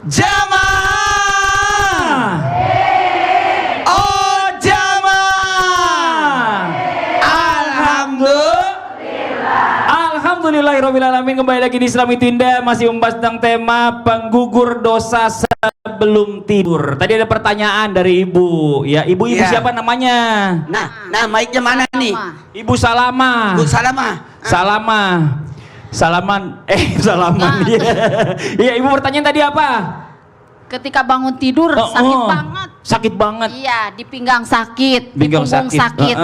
Jamaah. Oh jamaah. Alhamdulillahirrahmanirrahim. Kembali lagi di Islami Tinda, masih membahas tentang tema penggugur dosa sebelum tidur. Tadi ada pertanyaan dari ibu. Ya, ibu siapa namanya? Nah, mic-nya mana nih? Ibu Salama. Bu Salama. Salaman. Iya, ibu pertanyaan tadi apa? Ketika bangun tidur sakit banget. Sakit banget. Iya, di pinggang sakit, di Pinggang punggung sakit.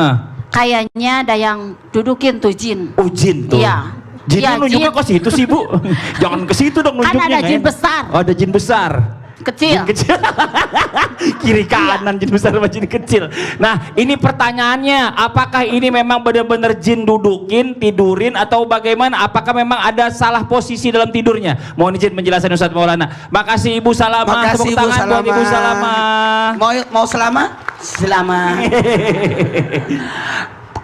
Kayaknya ada yang dudukin tuh jin. Oh, jin tuh. Iya. Jinnya Iya, nunjuknya jin. ke situ sih, Bu. Jangan ke situ dong Kan nunjuknya. ada jin besar. Oh, ada jin besar. Kecil. Jin kecil. Kiri kanan jin besar sama jin kecil. Nah, ini pertanyaannya, apakah ini memang benar-benar jin dudukin, tidurin, atau bagaimana? Apakah memang ada salah posisi dalam tidurnya? Mohon izin penjelasan Ustadz Maulana. Makasih Ibu Salama. Makasih Tepuk Ibu tangan buat Ibu Salama. Mau Selama.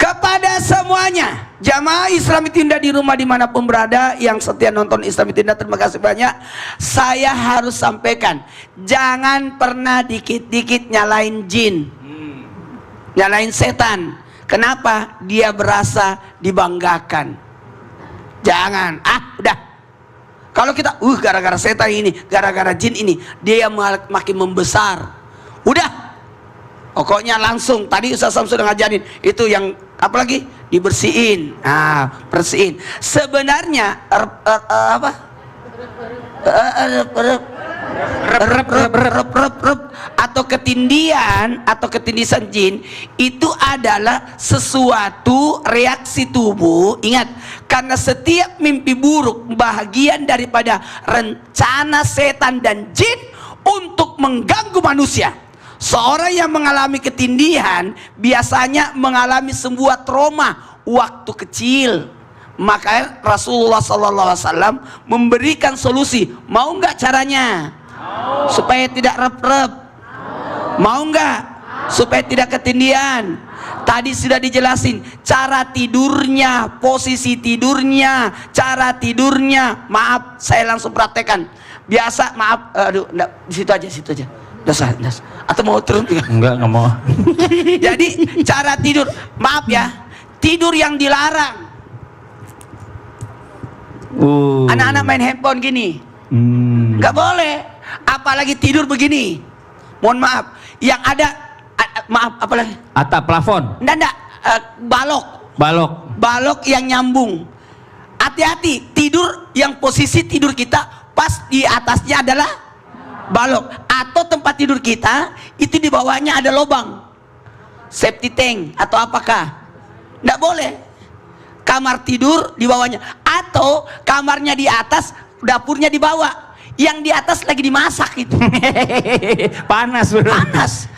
Kepada semuanya jamaah Islami Tinda di rumah dimanapun berada yang setia nonton Islami Tinda, terima kasih banyak. Saya harus sampaikan, jangan pernah dikit-dikit nyalain jin, nyalain setan. Kenapa? Dia berasa dibanggakan. Jangan, udah. Kalau kita gara-gara setan ini, gara-gara jin ini, dia makin membesar. Udah, pokoknya langsung. Tadi Ustaz Sam sudah ngajarin itu yang apalagi dibersihin, bersihin. Sebenarnya atau ketindian atau ketindisan jin itu adalah sesuatu reaksi tubuh. Ingat, karena setiap mimpi buruk bahagian daripada rencana setan dan jin untuk mengganggu manusia. Seorang yang mengalami ketindihan biasanya mengalami sebuah trauma waktu kecil. Maka Rasulullah SAW memberikan solusi. Mau nggak caranya? Supaya tidak rep-rep. Mau nggak? Supaya tidak ketindihan. Tadi sudah dijelasin cara tidurnya, posisi tidurnya, cara tidurnya. Maaf, saya langsung praktekkan. Biasa, maaf, enggak, situ aja. Dasar. Atau mau turun? Enggak mau. Jadi cara tidur, maaf ya, tidur yang dilarang. Anak-anak main handphone gini, nggak boleh. Apalagi tidur begini. Mohon maaf, yang ada, apalagi atap plafon. Nggak, balok yang nyambung. Hati-hati, tidur yang posisi tidur kita pas di atasnya adalah balok, atau tempat tidur kita itu di bawahnya ada lubang safety tank atau apakah. Nggak boleh. Kamar tidur di bawahnya, atau kamarnya di atas, dapurnya di bawah. Yang di atas lagi dimasak itu. Panas.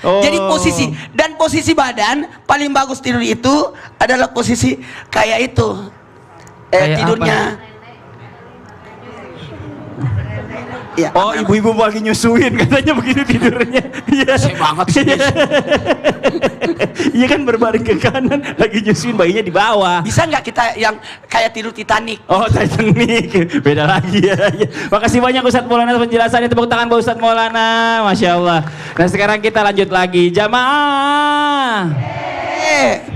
Jadi posisi badan paling bagus tidur itu adalah posisi kayak itu. Tidurnya apa? Ya, ibu-ibu lagi nyusuin katanya begitu tidurnya. Iya. Banget sih. Iya kan, berbaring ke kanan lagi nyusuin, bayinya di bawah. Bisa nggak kita yang kayak tidur Titanic? Oh, Titanic. Beda lagi ya. Makasih banyak Ustadz Maulana penjelasannya. Tepuk tangan buat Ustadz Maulana. Masya Allah. Nah, sekarang kita lanjut lagi. Jamaah.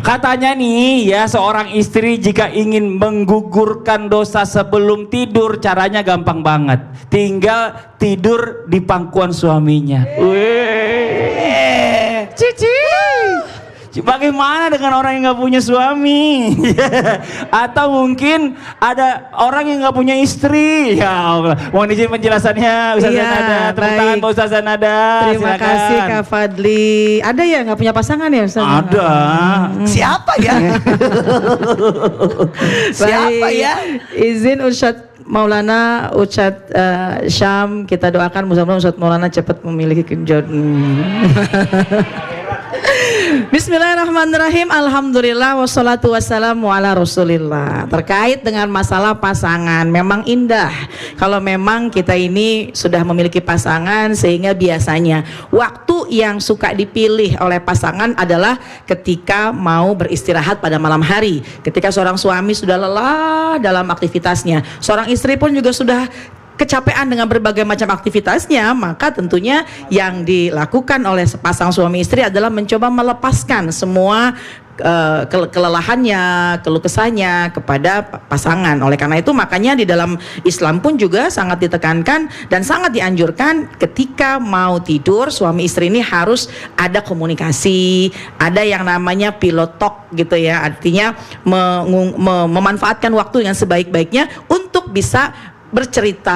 Katanya nih ya, seorang istri jika ingin menggugurkan dosa sebelum tidur, caranya gampang banget. Tinggal tidur di pangkuan suaminya. Cici. Bagaimana dengan orang yang nggak punya suami? Atau mungkin ada orang yang nggak punya istri. Ya Allah, mohon izin penjelasannya Ustazah Zanada. Tepuk tangan Pak Ustazah Zanada. Terima kasih Kak Fadli. Ada ya nggak punya pasangan ya Ustaz? Ada. Siapa ya? Siapa ya? Izin Ustaz Maulana, Ustaz Syam, kita doakan mudah-mudahan Ustaz Maulana cepat memiliki jodoh. Bismillahirrahmanirrahim. Alhamdulillah wassalatu wassalamu ala rasulillah. Terkait dengan masalah pasangan, memang indah kalau memang kita ini sudah memiliki pasangan, sehingga biasanya waktu yang suka dipilih oleh pasangan adalah ketika mau beristirahat pada malam hari, ketika seorang suami sudah lelah dalam aktivitasnya, seorang istri pun juga sudah kecapean dengan berbagai macam aktivitasnya, maka tentunya yang dilakukan oleh sepasang suami istri adalah mencoba melepaskan semua kelelahannya, keluh kesahnya kepada pasangan. Oleh karena itu makanya di dalam Islam pun juga sangat ditekankan dan sangat dianjurkan ketika mau tidur suami istri ini harus ada komunikasi, ada yang namanya pilot talk gitu ya, artinya memanfaatkan waktu yang sebaik-baiknya untuk bisa bercerita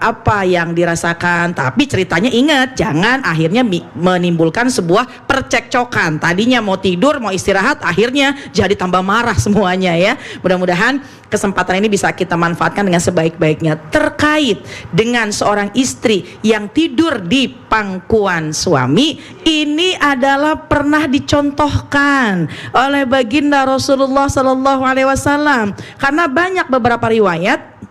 apa yang dirasakan, tapi ceritanya ingat jangan akhirnya menimbulkan sebuah percekcokan. Tadinya mau tidur, mau istirahat, akhirnya jadi tambah marah semuanya ya. Mudah-mudahan kesempatan ini bisa kita manfaatkan dengan sebaik-baiknya. Terkait dengan seorang istri yang tidur di pangkuan suami, ini adalah pernah dicontohkan oleh baginda Rasulullah Sallallahu Alaihi Wasallam, karena banyak beberapa riwayat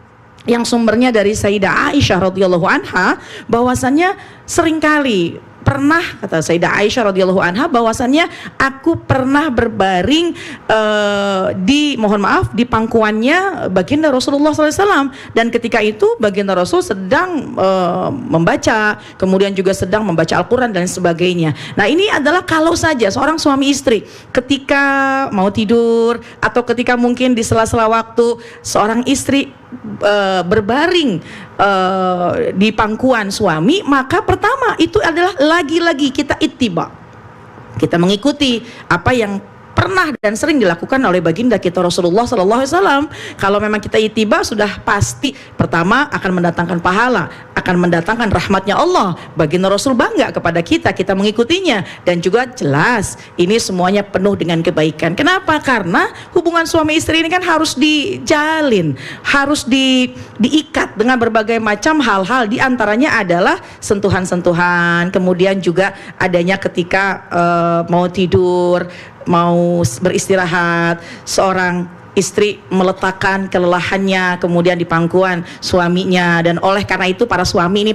yang sumbernya dari Sayyidah Aisyah radhiyallahu anha bahwasannya seringkali pernah, kata Sayyidah Aisyah radhiyallahu anha, bahwasannya aku pernah berbaring di pangkuannya baginda Rasulullah SAW, dan ketika itu baginda Rasul sedang membaca, kemudian juga sedang membaca Al-Quran dan sebagainya. Nah ini adalah kalau saja seorang suami istri ketika mau tidur atau ketika mungkin di sela-sela waktu seorang istri berbaring di pangkuan suami, maka pertama itu adalah lagi-lagi kita ittiba, kita mengikuti apa yang pernah dan sering dilakukan oleh baginda kita Rasulullah Sallallahu Alaihi Wasallam. Kalau memang kita ittiba, sudah pasti pertama akan mendatangkan pahala, akan mendatangkan rahmatnya Allah. Baginda Rasul bangga kepada kita, kita mengikutinya, dan juga jelas ini semuanya penuh dengan kebaikan. Kenapa? Karena hubungan suami istri ini kan harus dijalin, harus diikat dengan berbagai macam hal-hal. Di antaranya adalah sentuhan-sentuhan, kemudian juga adanya ketika mau tidur, mau beristirahat, seorang istri meletakkan kelelahannya kemudian di pangkuan suaminya. Dan oleh karena itu para suami,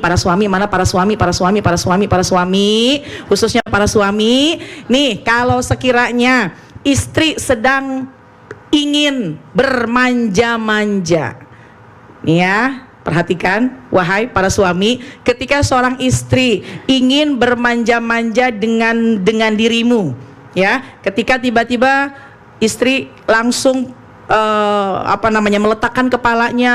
khususnya para suami nih, kalau sekiranya istri sedang ingin bermanja-manja nih ya, perhatikan wahai para suami, ketika seorang istri ingin bermanja-manja dengan dirimu ya, ketika tiba-tiba istri langsung meletakkan kepalanya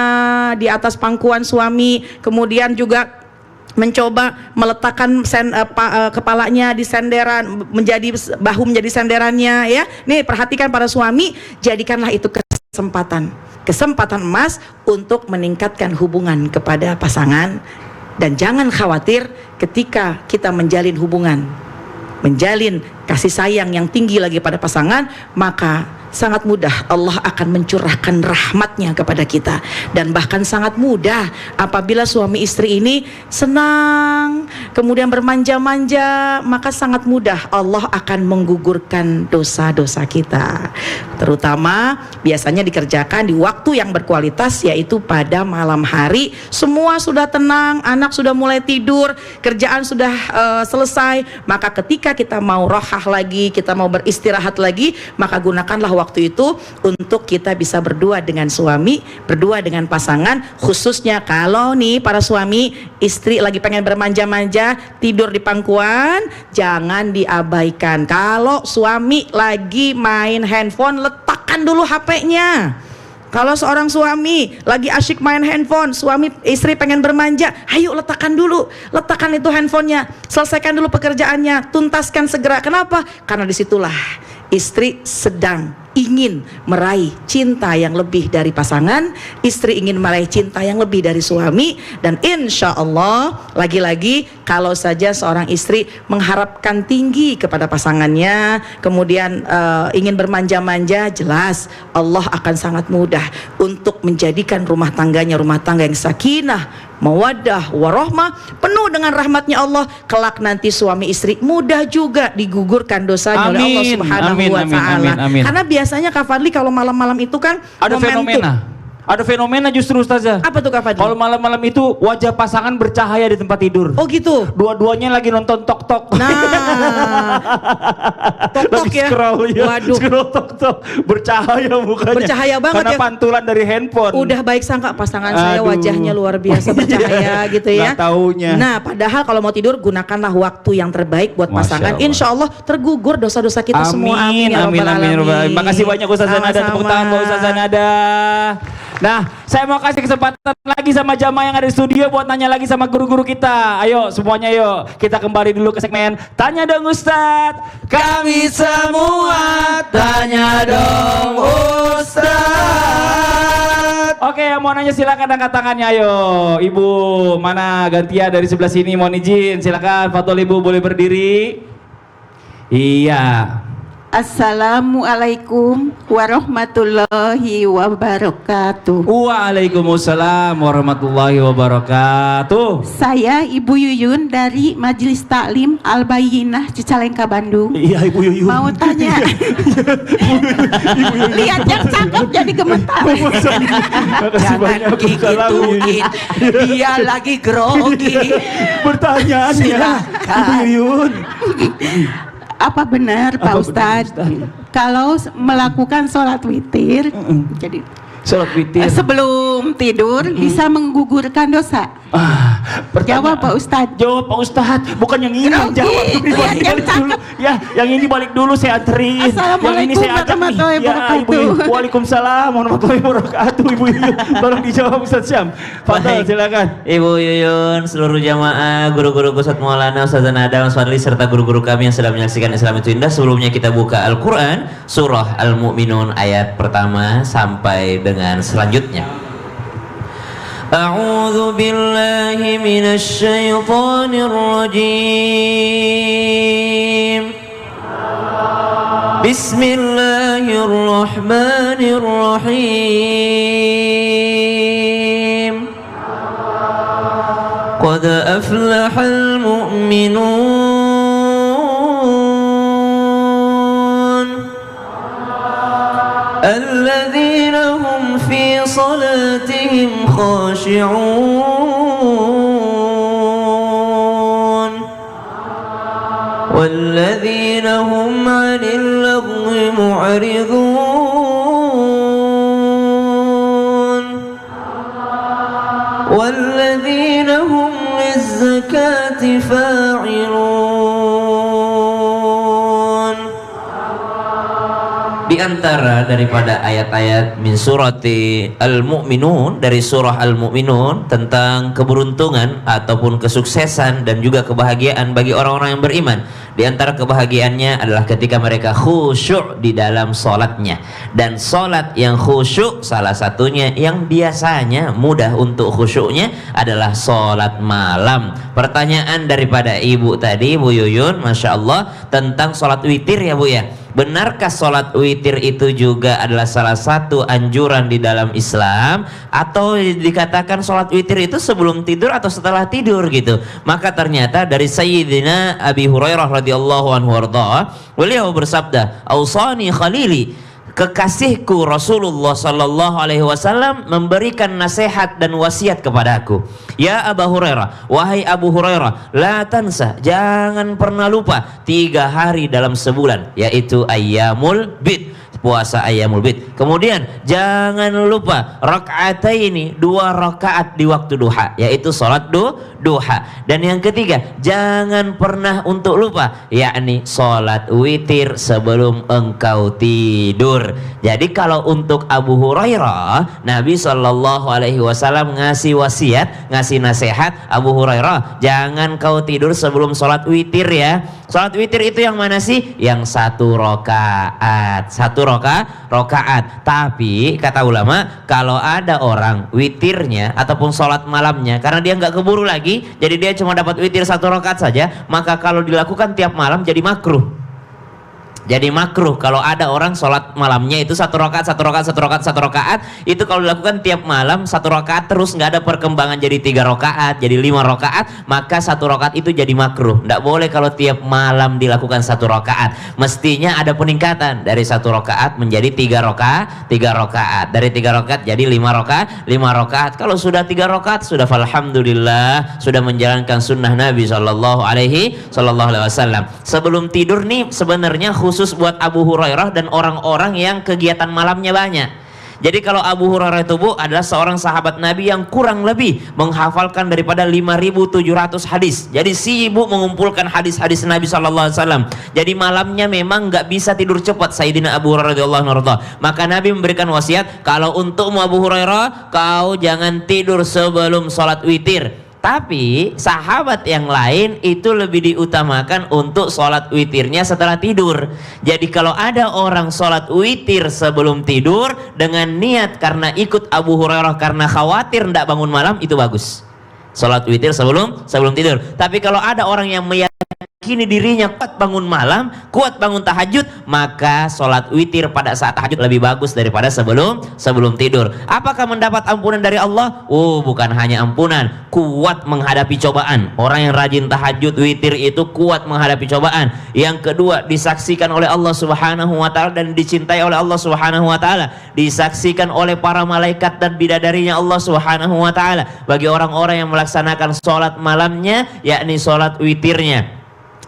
di atas pangkuan suami, kemudian juga mencoba meletakkan kepalanya di senderan, bahu menjadi senderannya ya. Nih perhatikan para suami, jadikanlah itu kesempatan emas untuk meningkatkan hubungan kepada pasangan. Dan jangan khawatir ketika kita menjalin hubungan, menjalin kasih sayang yang tinggi lagi pada pasangan, maka sangat mudah Allah akan mencurahkan rahmatnya kepada kita. Dan bahkan sangat mudah apabila suami istri ini senang kemudian bermanja-manja, maka sangat mudah Allah akan menggugurkan dosa-dosa kita. Terutama biasanya dikerjakan di waktu yang berkualitas, yaitu pada malam hari. Semua sudah tenang, anak sudah mulai tidur, kerjaan sudah selesai, maka ketika kita mau rohah lagi, kita mau beristirahat lagi, maka gunakanlah waktu itu untuk kita bisa berdua dengan suami, berdua dengan pasangan. Khususnya kalau nih para suami, istri lagi pengen bermanja-manja tidur di pangkuan, jangan diabaikan. Kalau suami lagi main handphone, letakkan dulu HP-nya. Kalau seorang suami lagi asyik main handphone, istri pengen bermanja, ayo letakkan itu handphonenya, selesaikan dulu pekerjaannya, tuntaskan segera. Kenapa? Karena disitulah istri sedang ingin meraih cinta yang lebih dari pasangan, istri ingin meraih cinta yang lebih dari suami. Dan insya Allah, lagi-lagi kalau saja seorang istri mengharapkan tinggi kepada pasangannya, kemudian ingin bermanja-manja, jelas Allah akan sangat mudah untuk menjadikan rumah tangganya rumah tangga yang sakinah, mawaddah, warahmah, penuh dengan rahmatnya Allah. Kelak nanti suami istri mudah juga digugurkan dosanya oleh Allah Subhanahu wa Ta'ala. Karena biasanya Kak Fadli kalau malam-malam itu kan ada Ada fenomena justru Ustazah. Apa tuh Kak Fadli? Kalau malam-malam itu wajah pasangan bercahaya di tempat tidur. Oh gitu. Dua-duanya lagi nonton tok-tok. Nah, tok-tok Lagi ya. scroll ya. Waduh. Scroll tok-tok. Bercahaya mukanya. Bercahaya banget karena ya. pantulan dari handphone. Udah baik sangka pasangan saya Aduh. wajahnya luar biasa bercahaya gitu ya. Nggak taunya. Nah, padahal kalau mau tidur gunakanlah waktu yang terbaik buat Masya pasangan. Allah. Insya Allah tergugur dosa-dosa kita semua. Amin ya amin, rabbal amin, alamin. amin. Makasih banyak Ustazah Nada. Tepuk tangan buat Ustazah Nada. Nah, saya mau kasih kesempatan lagi sama jamaah yang ada di studio buat nanya lagi sama guru-guru kita. Ayo semuanya yuk, kita kembali dulu ke segmen Tanya Dong Ustadz. Kami semua tanya dong Ustadz. Oke, yang mau nanya silakan angkat tangannya ayo. Ibu mana gantian dari sebelah sini mohon izin. Silakan Fatul Ibu boleh berdiri. Iya. Assalamualaikum warahmatullahi wabarakatuh. Waalaikumsalam warahmatullahi wabarakatuh. Saya Ibu Yuyun dari Majelis Taklim Al-Bayyinah Cicalengka Bandung. Iya Ibu Yuyun. Mau tanya. Lihat yang cakep jadi gemetar. Makasih Jangan banyak. Salam, Ibu Yuyun. gigituin, dia lagi grogi. Pertanyaannya Silakan. Ibu Yuyun. Apa benar Pak Apa Ustadz benar, Ustadz? kalau melakukan sholat witir jadi Sholat witir. sebelum tidur bisa menggugurkan dosa? Jawab Pak Ustadz. Jawab Pak Ustadz, bukan yang ini yang Grogi. jawab. Ini Lihat yang balik dulu. Ya, yang ini balik dulu saya anterin. Assalamualaikum Yang ini saya ajak nih. warahmatullahi Ya, Ibu wabarakatuh. Yuyun. Waalaikumsalam warahmatullahi wabarakatuh. Ibu Yuyun, tolong dijawab Ustadz Syam. Fadal Baik. silakan. Ibu Yuyun, seluruh jamaah, guru-guru Ustadz Maulana, Ustazah Nada, Mas Fadli, serta guru-guru kami yang sedang menyaksikan Islam itu Indah. Sebelumnya kita buka Al-Quran, surah Al-Mu'minun ayat pertama sampai dengan selanjutnya. A'udzu billahi minasy syaithanir rajim. Bismillahirrahmanirrahim. قد أفلح المؤمنون الذين هم في صلاتهم خاشعون والذين هم عن اللغو معرضون والذين هم للزكاة فاعلون. Di antara daripada ayat-ayat min surati Al-Mu'minun, dari surah Al-Mu'minun, tentang keberuntungan ataupun kesuksesan dan juga kebahagiaan bagi orang-orang yang beriman. Di antara kebahagiaannya adalah ketika mereka khusyuk di dalam sholatnya. Dan sholat yang khusyuk salah satunya yang biasanya mudah untuk khusyuknya adalah sholat malam. Pertanyaan daripada ibu tadi, Bu Yuyun, Masya Allah, tentang sholat witir ya Bu ya. Benarkah sholat witir itu juga adalah salah satu anjuran di dalam Islam, atau dikatakan sholat witir itu sebelum tidur atau setelah tidur gitu? Maka ternyata dari Sayyidina Abi Hurairah radhiyallahu anhu warda, beliau bersabda, "Ausani khalili," kekasihku Rasulullah sallallahu alaihi wasallam memberikan nasihat dan wasiat kepadaku. Ya Abu Hurairah, wahai Abu Hurairah, la tansa, jangan pernah lupa 3 hari dalam sebulan, yaitu ayyamul bid, puasa ayyamul bid. Kemudian jangan lupa rakaataini, 2 rakaat di waktu duha, yaitu salat duha. Dan yang ketiga, jangan pernah untuk lupa, yakni salat witir sebelum engkau tidur. Jadi kalau untuk Abu Hurairah, Nabi Shallallahu alaihi wasallam ngasih wasiat, ngasih nasihat, Abu Hurairah, jangan kau tidur sebelum salat witir ya. Salat witir itu yang mana sih? Yang 1 rakaat. 1 rakaat. Tapi kata ulama, kalau ada orang witirnya ataupun sholat malamnya karena dia nggak keburu lagi, jadi dia cuma dapat witir 1 rakaat saja, maka kalau dilakukan tiap malam jadi makruh. Jadi makruh kalau ada orang sholat malamnya itu satu rakaat itu kalau dilakukan tiap malam satu rakaat terus nggak ada perkembangan jadi 3 rakaat jadi 5 rakaat, maka satu rakaat itu jadi makruh. Nggak boleh kalau tiap malam dilakukan satu rakaat, mestinya ada peningkatan dari satu rakaat menjadi 3 rakaat, dari 3 rakaat jadi 5 rakaat. Kalau sudah 3 rakaat sudah alhamdulillah sudah menjalankan sunnah Nabi Shallallahu Alaihi Wasallam. Sebelum tidur nih sebenarnya khusus buat Abu Hurairah dan orang-orang yang kegiatan malamnya banyak. Jadi kalau Abu Hurairah itu Bu adalah seorang sahabat Nabi yang kurang lebih menghafalkan daripada 5.700 hadis. Jadi sibuk mengumpulkan hadis-hadis Nabi SAW. Jadi malamnya memang nggak bisa tidur cepat Sayyidina Abu Hurairah radhiyallahu anhu. Maka Nabi memberikan wasiat, kalau untukmu Abu Hurairah, kau jangan tidur sebelum sholat witir. Tapi sahabat yang lain itu lebih diutamakan untuk sholat witirnya setelah tidur. Jadi kalau ada orang sholat witir sebelum tidur dengan niat karena ikut Abu Hurairah karena khawatir tidak bangun malam, itu bagus. Sholat witir sebelum tidur. Tapi kalau ada orang yang meyakini dirinya kuat bangun malam, kuat bangun tahajud, maka sholat witir pada saat tahajud lebih bagus daripada sebelum tidur. Apakah mendapat ampunan dari Allah? Oh, bukan hanya ampunan, kuat menghadapi cobaan. Orang yang rajin tahajud witir itu kuat menghadapi cobaan. Yang kedua, disaksikan oleh Allah Subhanahu wa taala dan dicintai oleh Allah Subhanahu wa taala, disaksikan oleh para malaikat dan bidadarinya Allah Subhanahu wa taala bagi orang-orang yang melaksanakan sholat malamnya, yakni sholat witirnya.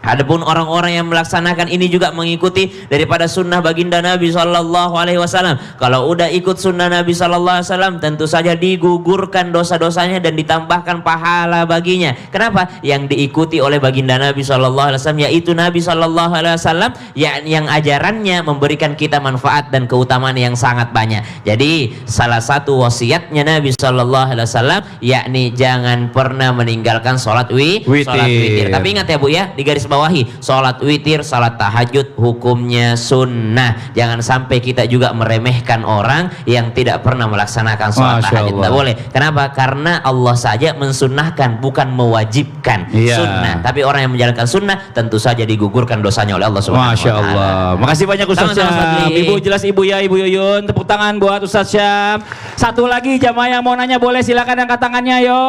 Adapun orang-orang yang melaksanakan ini juga mengikuti daripada sunnah baginda Nabi Shallallahu Alaihi Wasallam. Kalau udah ikut sunnah Nabi Shallallahu Alaihi Wasallam, tentu saja digugurkan dosa-dosanya dan ditambahkan pahala baginya. Kenapa? Yang diikuti oleh baginda Nabi Shallallahu Alaihi Wasallam, yaitu Nabi Shallallahu Alaihi Wasallam yang ajarannya memberikan kita manfaat dan keutamaan yang sangat banyak. Jadi salah satu wasiatnya Nabi Shallallahu Alaihi Wasallam, yakni jangan pernah meninggalkan sholat witir. Tapi ingat ya Bu ya, di garis bawahi, sholat witir, sholat tahajud hukumnya sunnah. Jangan sampai kita juga meremehkan orang yang tidak pernah melaksanakan sholat tahajud. Tidak boleh. Kenapa? Karena Allah saja mensunnahkan, bukan mewajibkan sunnah. Tapi orang yang menjalankan sunnah tentu saja digugurkan dosanya oleh Allah Subhanahu wa taala. Masya Allah. Makasih banyak Ustaz Syam. Ibu jelas Ibu ya, Ibu Yuyun. Tepuk tangan buat Ustaz Syam. Satu lagi jamaah yang mau nanya boleh silakan angkat tangannya yo.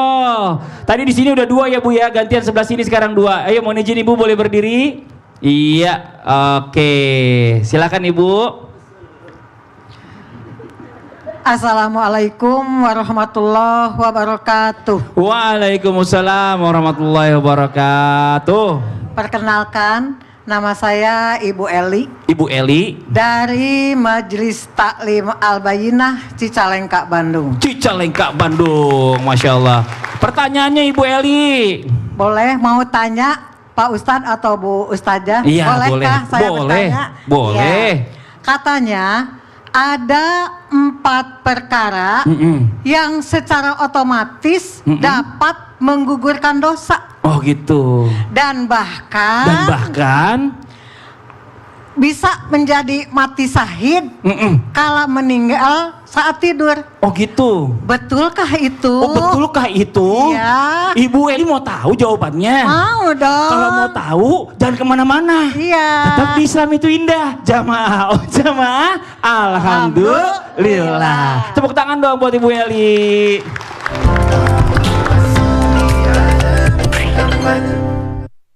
Tadi di sini udah 2 ya Bu ya, gantian sebelah sini sekarang 2. Ayo mohon izin Ibu boleh berdiri? Iya, oke. Silakan Ibu. Assalamualaikum warahmatullahi wabarakatuh. Waalaikumsalam warahmatullahi wabarakatuh. Perkenalkan, nama saya Ibu Eli Ibu Eli dari Majelis Taklim Al-Bayinah Cicalengka, Bandung. Cicalengka, Bandung. Masya Allah. Pertanyaannya Ibu Eli. Boleh mau tanya Pak Ustadz atau Bu Ustazah? Iya, Bolehkah boleh. saya Boleh. bertanya? Boleh. Ya. Katanya ada 4 perkara yang secara otomatis dapat menggugurkan dosa. Oh gitu. Dan bahkan bisa menjadi mati syahid kala meninggal saat tidur. Oh gitu. Betulkah itu? Oh betulkah itu? Iya. Ibu Eli mau tahu jawabannya? Mau dong. Kalau mau tahu jangan kemana-mana. Iya. Tetap di Islam itu indah. Jamaah, oh jamaah. Alhamdulillah. Tepuk tangan dong buat Ibu Eli.